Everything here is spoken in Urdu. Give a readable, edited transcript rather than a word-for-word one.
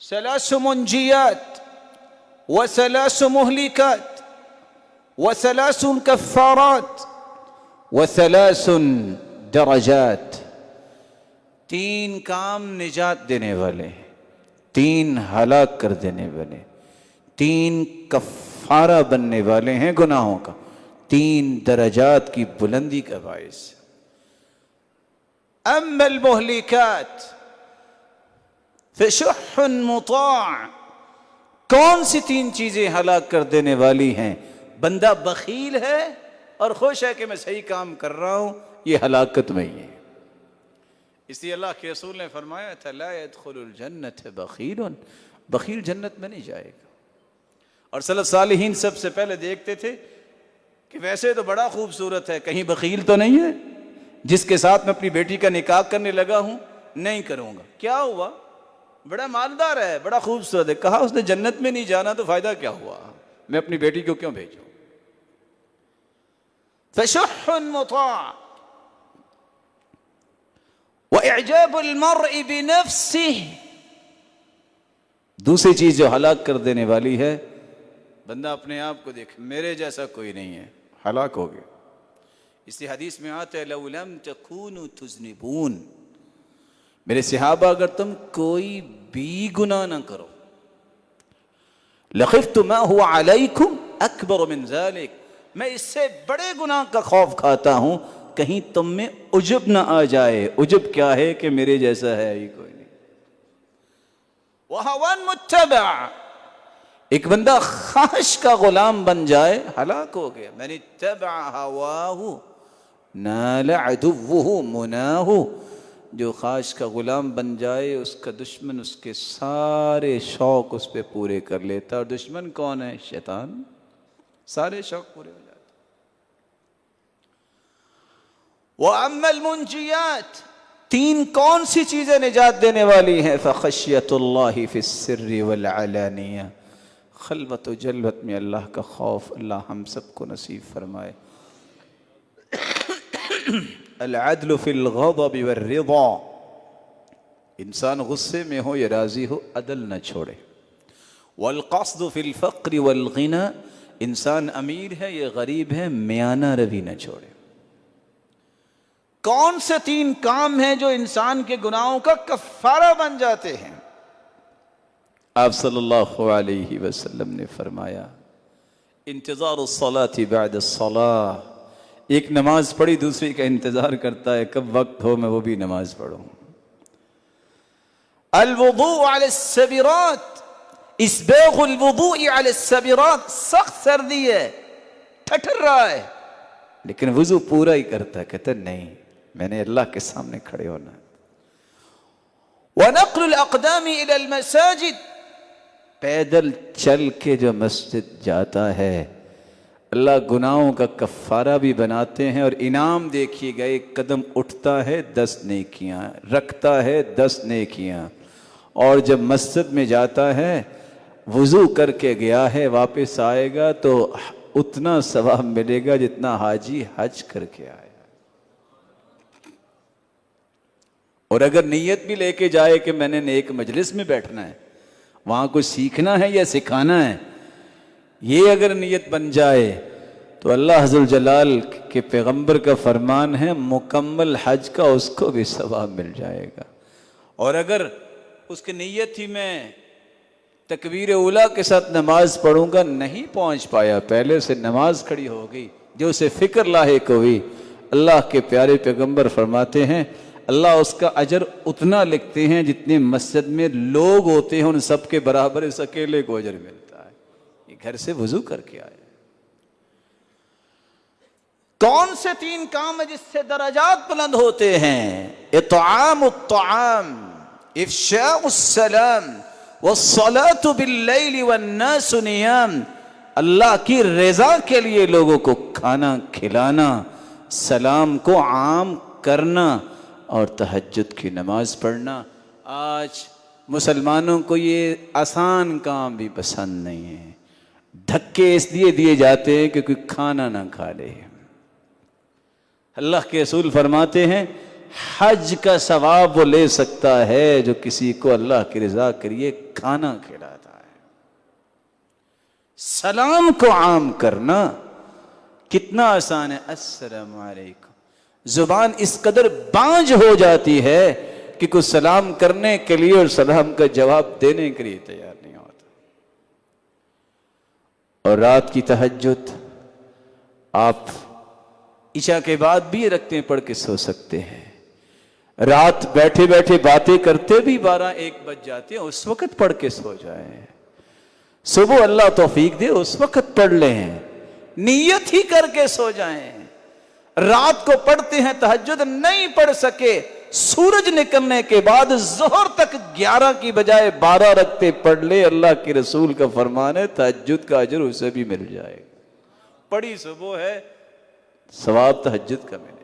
ثلاث منجيات وثلاث مهلكات وثلاث كفارات وثلاث درجات. تین کام نجات دینے والے، تین ہلاک کر دینے والے، تین کفارہ بننے والے ہیں گناہوں کا، تین درجات کی بلندی کا باعث. اما المہلکات فشح مطاع. کون سی تین چیزیں ہلاک کر دینے والی ہیں؟ بندہ بخیل ہے اور خوش ہے کہ میں صحیح کام کر رہا ہوں، یہ ہلاکت میں ہی ہے. اس لیے اللہ کے رسول نے فرمایا تھا لا يدخل الجنت بخیل، بخیل جنت میں نہیں جائے گا. اور سلف صالحین سب سے پہلے دیکھتے تھے کہ ویسے تو بڑا خوبصورت ہے، کہیں بخیل تو نہیں ہے جس کے ساتھ میں اپنی بیٹی کا نکاح کرنے لگا ہوں نہیں کروں گا. کیا ہوا؟ بڑا مالدار ہے، بڑا خوبصورت ہے. کہا اس نے جنت میں نہیں جانا تو فائدہ کیا ہوا، میں اپنی بیٹی کو کیوں بھیجوں؟ فشح مطاع وإعجاب المرء بنفسه. دوسری چیز جو ہلاک کر دینے والی ہے، بندہ اپنے آپ کو دیکھ، میرے جیسا کوئی نہیں ہے، ہلاک ہو گیا. اس لیے حدیث میں آتا ہے لو لم تکونوا تذنبون، میرے صحابہ اگر تم کوئی بھی گناہ نہ کرو، لخفت ما هو علیکم اکبر من ذلک، میں اس سے بڑے گناہ کا خوف کھاتا ہوں کہیں تم میں عجب نہ آ جائے. عجب کیا ہے کہ میرے جیسا ہے ہی کوئی نہیں. وہوان متبع، ایک بندہ خواہش کا غلام بن جائے ہلاک ہو گیا. من اتبع ہواہ نال عدوہ مناہ. جو خواہش کا غلام بن جائے اس کا دشمن اس کے سارے شوق اس پہ پورے کر لیتا. اور دشمن کون ہے؟ شیطان. سارے شوق پورے ہو جاتے. وَأَمَّا الْمُنْجِيَاتِ، تین کون سی چیزیں نجات دینے والی ہیں؟ فَخَشْيَةُ اللَّهِ فِي السِّرِّ وَالْعَلَانِيَةِ. خلوت و جلوت میں اللہ کا خوف اللہ ہم سب کو نصیب فرمائے. العدل فی الغضب والرضا، انسان غصے میں ہو یا راضی ہو عدل نہ چھوڑے. والقصد فی الفقر والغنى، انسان امیر ہے یا غریب ہے میانہ روی نہ چھوڑے. کون سے تین کام ہیں جو انسان کے گناہوں کا کفارہ بن جاتے ہیں؟ آپ صلی اللہ علیہ وسلم نے فرمایا انتظار الصلاة بعد الصلاة. ایک نماز پڑھی دوسری کا انتظار کرتا ہے کب وقت ہو میں وہ بھی نماز پڑھوں. الوضوء علی السبرات، اسباغ الوضوء علی السبرات. سخت سردی ہے، ٹھٹر رہا ہے لیکن وضو پورا ہی کرتا ہے، کہتا نہیں میں نے اللہ کے سامنے کھڑے ہونا ہے. وَنَقْلُ الْأَقْدَامِ إِلَى الْمَسَاجِدِ، پیدل چل کے جو مسجد جاتا ہے اللہ گناہوں کا کفارہ بھی بناتے ہیں. اور انعام دیکھیے گا، ایک قدم اٹھتا ہے 10 نیکیاں، رکھتا ہے 10 نیکیاں. اور جب مسجد میں جاتا ہے وضو کر کے گیا ہے واپس آئے گا تو اتنا ثواب ملے گا جتنا حاجی حج کر کے آئے. اور اگر نیت بھی لے کے جائے کہ میں نے نیک مجلس میں بیٹھنا ہے، وہاں کچھ سیکھنا ہے یا سکھانا ہے، یہ اگر نیت بن جائے تو اللہ عز و جلال کے پیغمبر کا فرمان ہے مکمل حج کا اس کو بھی ثواب مل جائے گا. اور اگر اس کی نیت تھی میں تکبیر اولیٰ کے ساتھ نماز پڑھوں گا، نہیں پہنچ پایا، پہلے سے نماز کھڑی ہو گئی جو اسے فکر لاحق ہوئی، اللہ کے پیارے پیغمبر فرماتے ہیں اللہ اس کا اجر اتنا لکھتے ہیں جتنے مسجد میں لوگ ہوتے ہیں ان سب کے برابر اس اکیلے کو اجر ملتا ہے. یہ گھر سے وضو کر کے آئے. کون سے تین کام ہیں جس سے درجات بلند ہوتے ہیں؟ اطعام الطعام، افشاء السلام، والصلاة باللیل والناس نیام. اللہ کی رضا کے لیے لوگوں کو کھانا کھلانا، سلام کو عام کرنا اور تہجد کی نماز پڑھنا. آج مسلمانوں کو یہ آسان کام بھی پسند نہیں ہے. دھکے اس لیے دیے جاتے ہیں کہ کوئی کھانا نہ کھا لے. اللہ کے رسول فرماتے ہیں حج کا ثواب وہ لے سکتا ہے جو کسی کو اللہ کی رضا کے لیے کھانا کھلاتا ہے۔ سلام کو عام کرنا کتنا آسان ہے، السلام علیکم۔ زبان اس قدر بانجھ ہو جاتی ہے کہ کوئی سلام کرنے کے لیے اور سلام کا جواب دینے کے لیے تیار نہیں ہوتا۔ اور رات کی تہجد آپ عشاء کے بعد بھی رکھتے پڑھ کے سو سکتے ہیں۔ رات بیٹھے بیٹھے باتیں کرتے بھی 12-1 بج جاتے ہیں، اس وقت پڑھ کے سو جائیں۔ صبح اللہ توفیق دے اس وقت پڑھ لیں، نیت ہی کر کے سو جائیں۔ رات کو پڑھتے ہیں تہجد نہیں پڑھ سکے، سورج نکلنے کے بعد ظہر تک 11 کی بجائے 12 رکھتے پڑھ لے، اللہ کے رسول کا فرمان ہے تہجد کا اجر اسے بھی مل جائے گا۔ پڑھی صبح ہے، ثواب تہجد کا ملے۔